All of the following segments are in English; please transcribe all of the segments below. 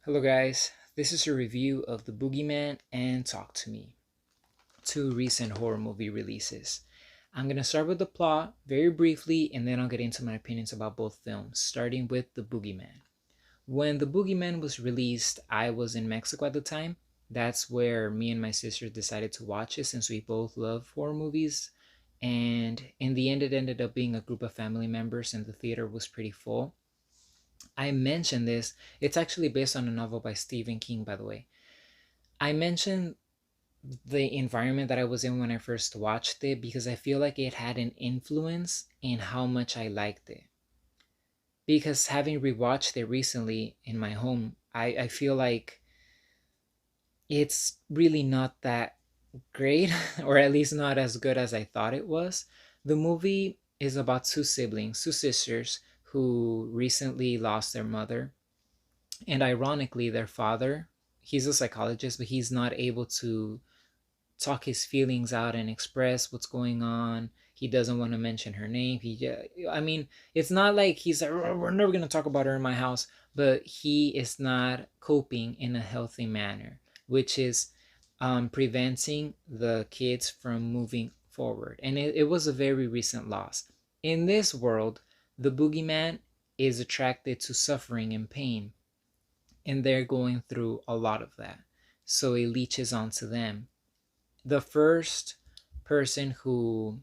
Hello, guys. This is a review of The Boogeyman and Talk to Me, two recent horror movie releases. I'm going to start with the plot very briefly and then I'll get into my opinions about both films, starting with The Boogeyman. When The Boogeyman was released, I was in Mexico at the time. That's where me and my sister decided to watch it since we both love horror movies. And in the end, it ended up being a group of family members and the theater was pretty full. I mentioned this. It's actually based on a novel by Stephen King, by the way. I mentioned the environment that I was in when I first watched it because I feel like it had an influence in how much I liked it. Because having rewatched it recently in my home, I feel like it's really not that great, or at least not as good as I thought it was. The movie is about two siblings, two sisters, who recently lost their mother. And ironically, their father, he's a psychologist, but he's not able to talk his feelings out and express what's going on. He doesn't want to mention her name. I mean, it's not like he's like, "Oh, we're never going to talk about her in my house," but he is not coping in a healthy manner, which is preventing the kids from moving forward. And it was a very recent loss. In this world, the boogeyman is attracted to suffering and pain, and they're going through a lot of that. So it leeches onto them. The first person who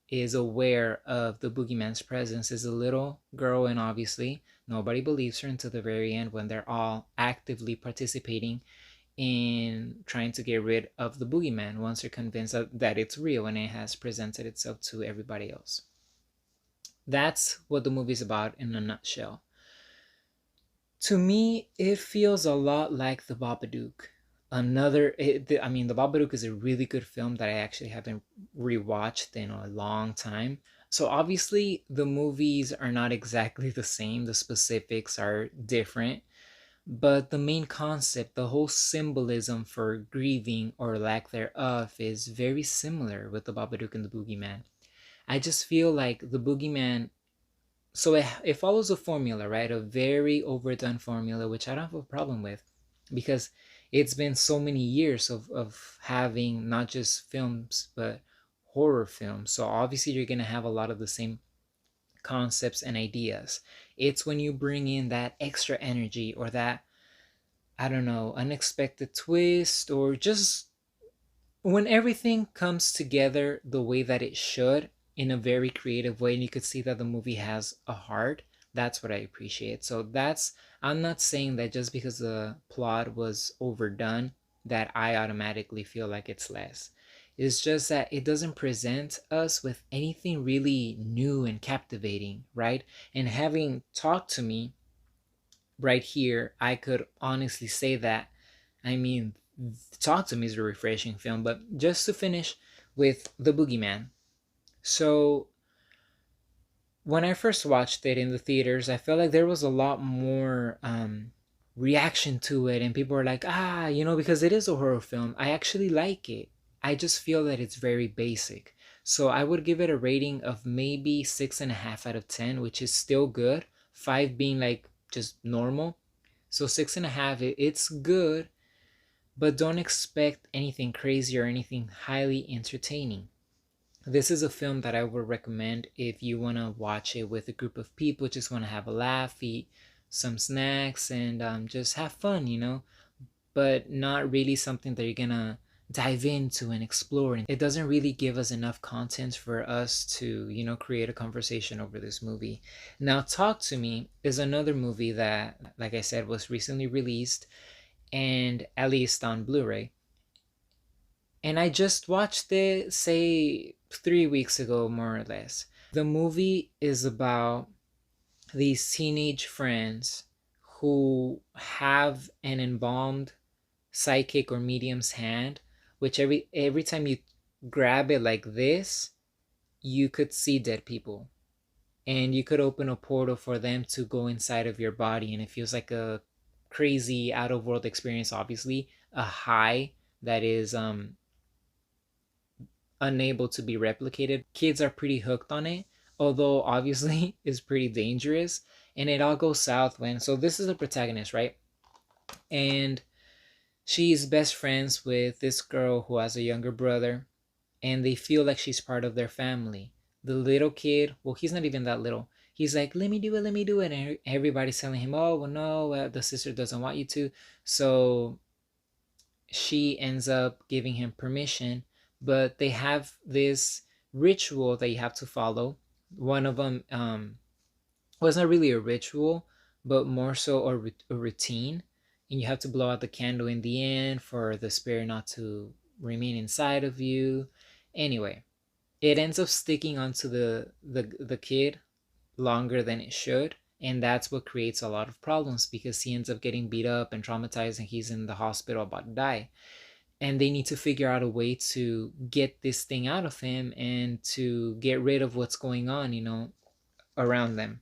is aware of the boogeyman's presence is a little girl, and obviously nobody believes her until the very end when they're all actively participating in trying to get rid of the boogeyman once they're convinced that it's real and it has presented itself to everybody else. That's what the movie's about in a nutshell. To me, it feels a lot like The Babadook. The Babadook is a really good film that I actually haven't rewatched in a long time. So obviously, the movies are not exactly the same. The specifics are different, but the main concept, the whole symbolism for grieving or lack thereof, is very similar with The Babadook and the Boogeyman. I just feel like the Boogeyman, so it follows a formula, right? A very overdone formula, which I don't have a problem with because it's been so many years of having not just films but horror films. So obviously you're gonna have a lot of the same concepts and ideas. It's when you bring in that extra energy or that, I don't know, unexpected twist, or just when everything comes together the way that it should in a very creative way, and you could see that the movie has a heart. That's what I appreciate. So that's, I'm not saying that just because the plot was overdone that I automatically feel like it's less. It's just that it doesn't present us with anything really new and captivating, right? And having talked to me right here, I could honestly say that. I mean, Talk to Me is a refreshing film, but just to finish with The Boogeyman. So, when I first watched it in the theaters, I felt like there was a lot more reaction to it, and people were like, because it is a horror film. I actually like it. I just feel that it's very basic. So, I would give it a rating of maybe 6.5 out of 10, which is still good. 5 being like just normal. So, 6.5, it's good, but don't expect anything crazy or anything highly entertaining. This is a film that I would recommend if you want to watch it with a group of people, just want to have a laugh, eat some snacks, and just have fun, but not really something that you're gonna dive into and explore. It doesn't really give us enough content for us to, create a conversation over this movie. Now, Talk to Me is another movie that, like I said, was recently released and at least on Blu-ray. And I just watched it, say, 3 weeks ago, more or less. The movie is about these teenage friends who have an embalmed psychic or medium's hand, which every time you grab it like this, you could see dead people. And you could open a portal for them to go inside of your body, and it feels like a crazy out of world experience, obviously a high that is unable to be replicated. Kids are pretty hooked on it, although obviously it's pretty dangerous. And it all goes south when, so this is the protagonist, right? And she's best friends with this girl who has a younger brother, and they feel like she's part of their family. The little kid, well, he's not even that little. He's like, let me do it. And everybody's telling him, oh, well, no, the sister doesn't want you to. So she ends up giving him permission, but they have this ritual that you have to follow. One of them was not really a ritual, but more so a routine. And you have to blow out the candle in the end for the spirit not to remain inside of you. Anyway, it ends up sticking onto the kid longer than it should, and that's what creates a lot of problems because he ends up getting beat up and traumatized, and he's in the hospital about to die. And they need to figure out a way to get this thing out of him and to get rid of what's going on, around them.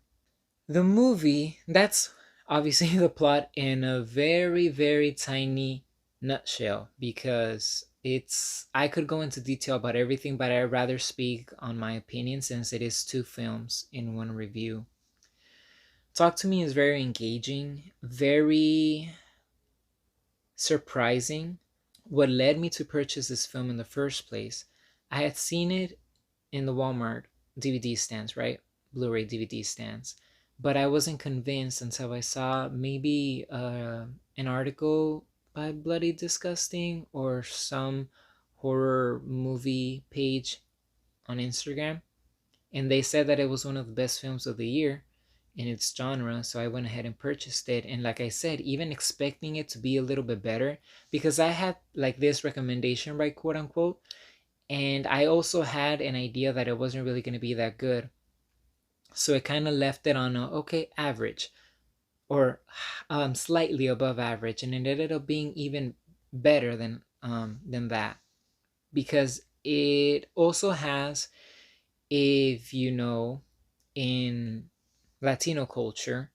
The movie, that's obviously the plot in a very, very tiny nutshell, because I could go into detail about everything, but I'd rather speak on my opinion since it is two films in one review. Talk to Me is very engaging, very surprising. What led me to purchase this film in the first place, I had seen it in the Walmart DVD stands, right? Blu-ray DVD stands. But I wasn't convinced until I saw maybe an article by Bloody Disgusting or some horror movie page on Instagram. And they said that it was one of the best films of the year in its genre. So I went ahead and purchased it. And like I said, even expecting it to be a little bit better, because I had like this recommendation, right, quote unquote. And I also had an idea that it wasn't really going to be that good. So it kind of left it on a okay average, or slightly above average, and it ended up being even better than that, because it also has, if you know, in Latino culture,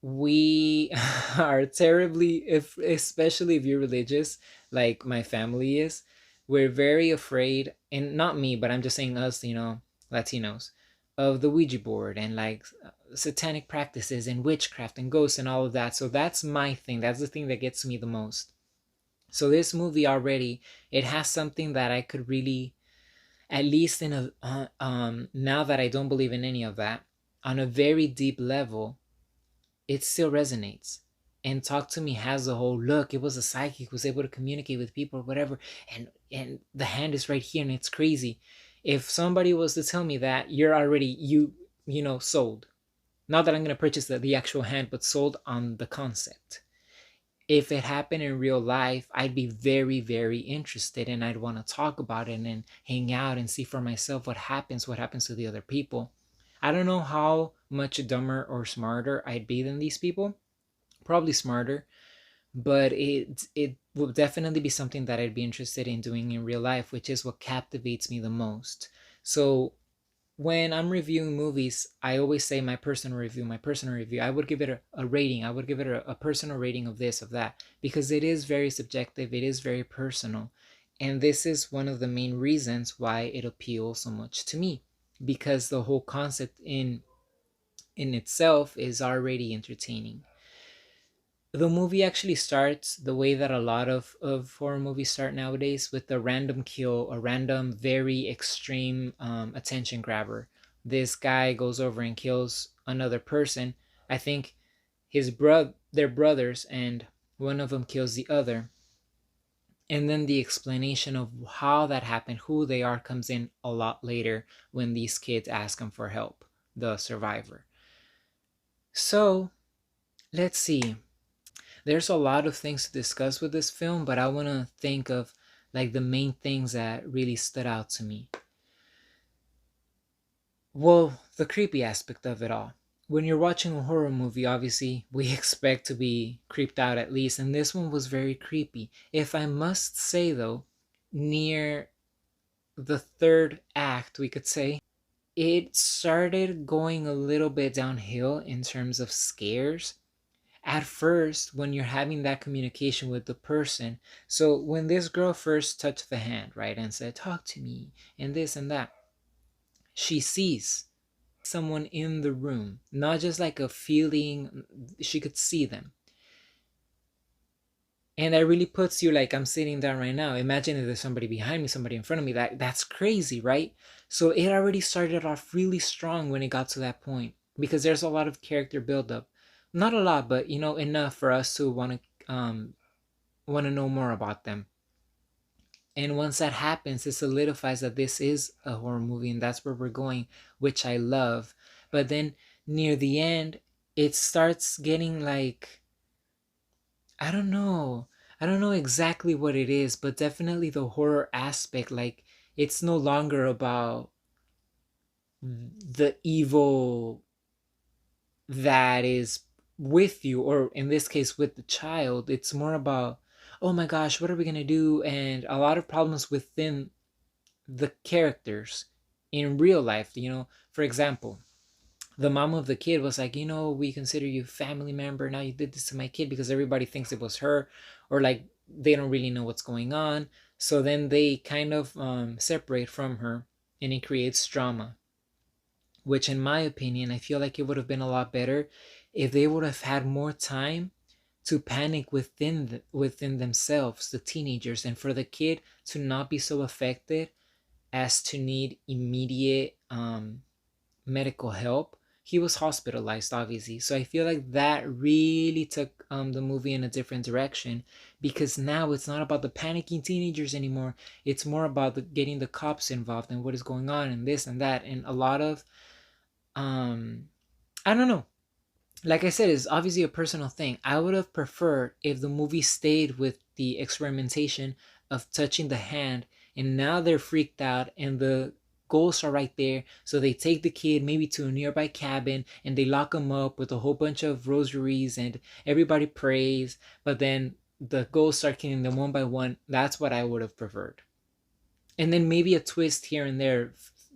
we are terribly, if especially if you're religious, like my family is, we're very afraid, and not me, but I'm just saying us, Latinos, of the Ouija board and like satanic practices and witchcraft and ghosts and all of that. So that's my thing. That's the thing that gets me the most. So this movie already, it has something that I could really, at least in a now that I don't believe in any of that, on a very deep level, it still resonates. And Talk to Me has the whole look. It was a psychic who was able to communicate with people or whatever, and the hand is right here, and it's crazy. If somebody was to tell me that, you're already sold. Not that I'm gonna purchase the actual hand, but sold on the concept. If it happened in real life, I'd be very, very interested, and I'd want to talk about it and hang out and see for myself what happens to the other people. I don't know how much dumber or smarter I'd be than these people. Probably smarter, but it will definitely be something that I'd be interested in doing in real life, which is what captivates me the most. So when I'm reviewing movies, I always say my personal review, my personal review. I would give it a rating. I would give it a personal rating of this, of that, because it is very subjective. It is very personal. And this is one of the main reasons why it appeals so much to me, because the whole concept in itself is already entertaining. The movie actually starts the way that a lot of horror movies start nowadays, with a random kill, a random, very extreme attention grabber. This guy goes over and kills another person. I think they're brothers, and one of them kills the other. And then the explanation of how that happened, who they are, comes in a lot later when these kids ask him for help, the survivor. So, let's see. There's a lot of things to discuss with this film, but I want to think of like the main things that really stood out to me. Well, the creepy aspect of it all. When you're watching a horror movie, obviously we expect to be creeped out at least, and this one was very creepy. If I must say though, near the third act, we could say, it started going a little bit downhill in terms of scares. At first, when you're having that communication with the person, so when this girl first touched the hand, right, and said, talk to me, and this and that, she sees someone in the room, not just like a feeling, she could see them. And that really puts you like, I'm sitting down right now. Imagine if there's somebody behind me, somebody in front of me. That's crazy, right? So it already started off really strong when it got to that point, because there's a lot of character buildup. Not a lot, but enough for us to want to know more about them. And once that happens, it solidifies that this is a horror movie and that's where we're going, which I love. But then near the end, it starts getting like, I don't know. I don't know exactly what it is, but definitely the horror aspect. Like, it's no longer about the evil that is with you, or in this case, with the child. It's more about, oh my gosh, what are we going to do? And a lot of problems within the characters in real life. For example, the mom of the kid was like, we consider you family member. Now you did this to my kid, because everybody thinks it was her, or like they don't really know what's going on. So then they kind of separate from her, and it creates drama. Which, in my opinion, I feel like it would have been a lot better if they would have had more time to panic within themselves, the teenagers, and for the kid to not be so affected as to need immediate medical help. He was hospitalized, obviously. So I feel like that really took the movie in a different direction, because now it's not about the panicking teenagers anymore. It's more about getting the cops involved and what is going on and this and that. And a lot of, um, I don't know. Like I said, it's obviously a personal thing. I would have preferred if the movie stayed with the experimentation of touching the hand, and now they're freaked out and the ghosts are right there. So they take the kid maybe to a nearby cabin and they lock him up with a whole bunch of rosaries and everybody prays, but then the ghosts start killing them one by one. That's what I would have preferred. And then maybe a twist here and there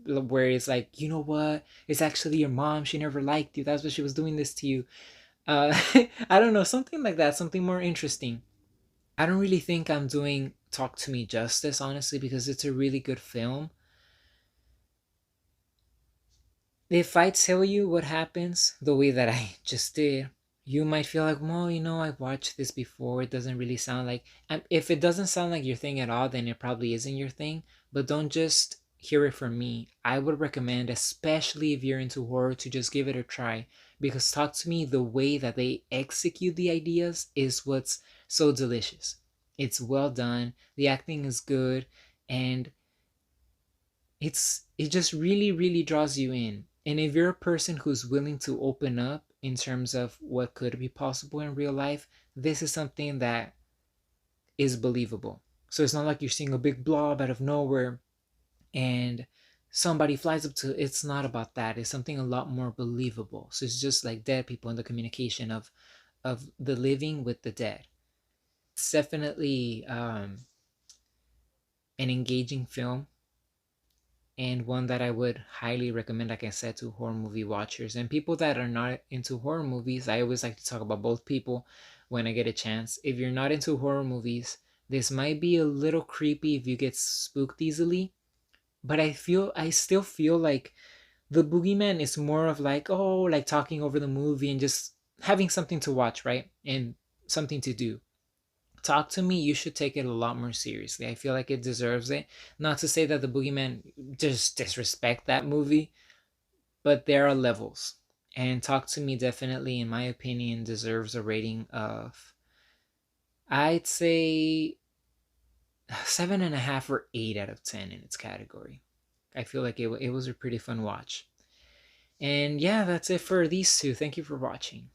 where it's like, you know what? It's actually your mom. She never liked you. That's why she was doing this to you. Uh, I don't know, something like that, something more interesting. I don't really think I'm doing Talk to Me justice, honestly, because it's a really good film. If I tell you what happens the way that I just did, you might feel like, well, I've watched this before. It doesn't really sound like. If it doesn't sound like your thing at all, then it probably isn't your thing. But don't just hear it from me. I would recommend, especially if you're into horror, to just give it a try. Because Talk to Me, the way that they execute the ideas is what's so delicious. It's well done. The acting is good, and it just really really draws you in. And if you're a person who's willing to open up in terms of what could be possible in real life, this is something that is believable. So it's not like you're seeing a big blob out of nowhere and somebody flies up to. It's not about that. It's something a lot more believable. So it's just like dead people and the communication of the living with the dead. It's definitely an engaging film, and one that I would highly recommend, like I said, to horror movie watchers and people that are not into horror movies. I always like to talk about both people when I get a chance. If you're not into horror movies, this might be a little creepy if you get spooked easily, but I still feel like the Boogeyman is more of like, oh, like talking over the movie and just having something to watch, right? And something to do. Talk to Me, you should take it a lot more seriously. I feel like it deserves it. Not to say that the Boogeyman just disrespect that movie, but there are levels. And Talk to Me definitely, in my opinion, deserves a rating of, I'd say, 7.5 or 8 out of 10 in its category. I feel like it was a pretty fun watch. And yeah, that's it for these two. Thank you for watching.